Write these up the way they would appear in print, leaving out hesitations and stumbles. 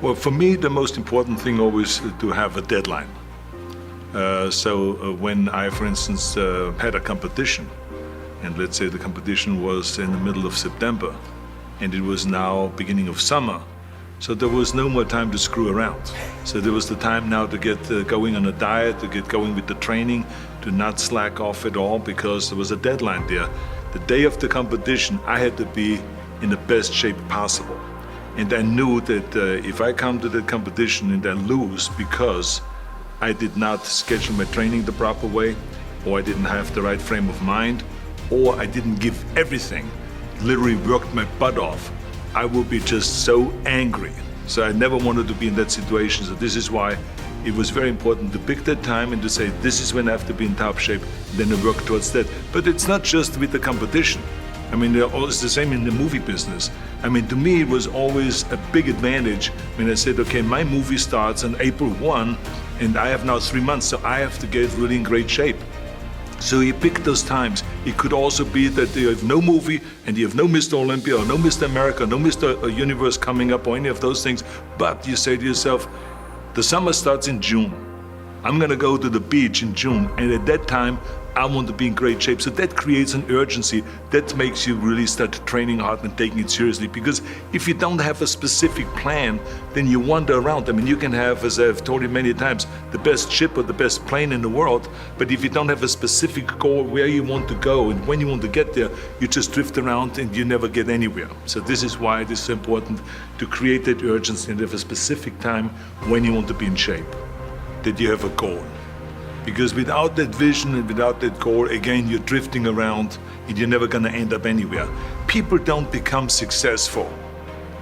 Well, for me, the most important thing always to have a deadline. When I, for instance, had a competition, and let's say the competition was in the middle of September, and it was now beginning of summer, so there was no more time to screw around. So there was the time now to get going on a diet, to get going with the training, to not slack off at all, because there was a deadline there. The day of the competition, I had to be in the best shape possible. And I knew that if I come to that competition and I lose because I did not schedule my training the proper way, or I didn't have the right frame of mind, or I didn't give everything, literally worked my butt off, I will be just so angry. So I never wanted to be in that situation. So this is why it was very important to pick that time and to say, this is when I have to be in top shape, then to work towards that. But it's not just with the competition. I mean, it's the same in the movie business. I mean, to me, it was always a big advantage when I said, okay, my movie starts on April 1, and I have now 3 months, so I have to get really in great shape. So you pick those times. It could also be that you have no movie and you have no Mr. Olympia or no Mr. America, no Mr. Universe coming up or any of those things. But you say to yourself, the summer starts in June. I'm gonna go to the beach in June, and at that time, I want to be in great shape. So that creates an urgency that makes you really start training hard and taking it seriously. Because if you don't have a specific plan, then you wander around. I mean, you can have, as I've told you many times, the best ship or the best plane in the world, but if you don't have a specific goal where you want to go and when you want to get there, you just drift around and you never get anywhere. So this is why it is so important to create that urgency and have a specific time when you want to be in shape, that you have a goal. Because without that vision and without that goal, again, you're drifting around and you're never gonna end up anywhere. People don't become successful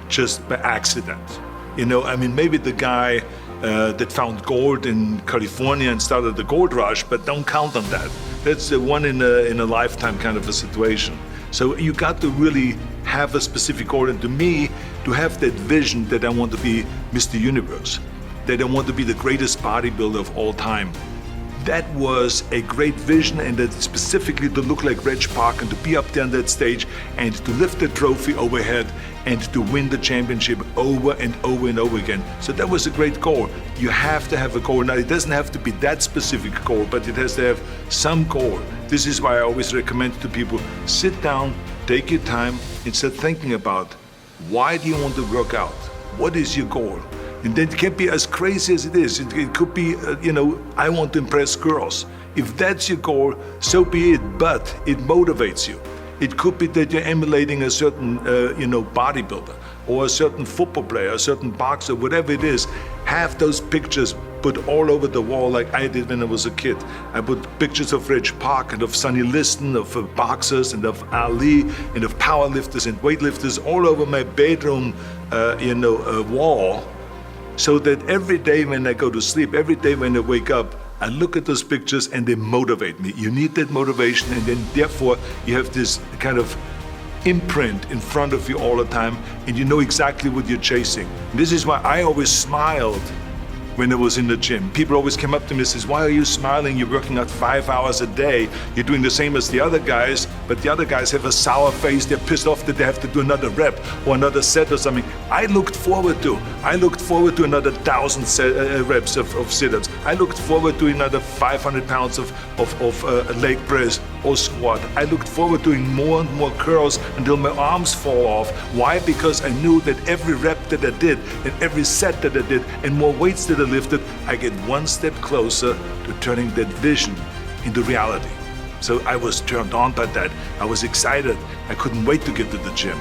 just by accident. You know, I mean, maybe the guy that found gold in California and started the gold rush, but don't count on that. That's the one in a lifetime kind of a situation. So you got to really have a specific goal. And to me, to have that vision that I want to be Mr. Universe, that I want to be the greatest bodybuilder of all time, that was a great vision, and that specifically to look like Reg Park and to be up there on that stage and to lift the trophy overhead and to win the championship over and over and over again. So that was a great goal. You have to have a goal. Now, it doesn't have to be that specific goal, but it has to have some goal. This is why I always recommend to people, sit down, take your time, and start thinking about, why do you want to work out? What is your goal? And then it can be as crazy as it is. It could be, I want to impress girls. If that's your goal, so be it, but it motivates you. It could be that you're emulating a certain, bodybuilder or a certain football player, a certain boxer, whatever it is. Have those pictures put all over the wall like I did when I was a kid. I put pictures of Reg Park and of Sonny Liston, of boxers and of Ali and of powerlifters and weightlifters all over my bedroom, wall. So that every day when I go to sleep, every day when I wake up, I look at those pictures and they motivate me. You need that motivation, and then therefore you have this kind of imprint in front of you all the time, and you know exactly what you're chasing. And this is why I always smiled when I was in the gym. People always came up to me and says, why are you smiling? You're working out 5 hours a day. You're doing the same as the other guys, but the other guys have a sour face. They're pissed off that they have to do another rep or another set or something. I looked forward to another 1,000 reps of sit-ups. I looked forward to another 500 pounds of leg press or squat. I looked forward to doing more and more curls until my arms fall off. Why? Because I knew that every rep that I did and every set that I did and more weights that I lifted, I get one step closer to turning that vision into reality. So I was turned on by that. I was excited. I couldn't wait to get to the gym.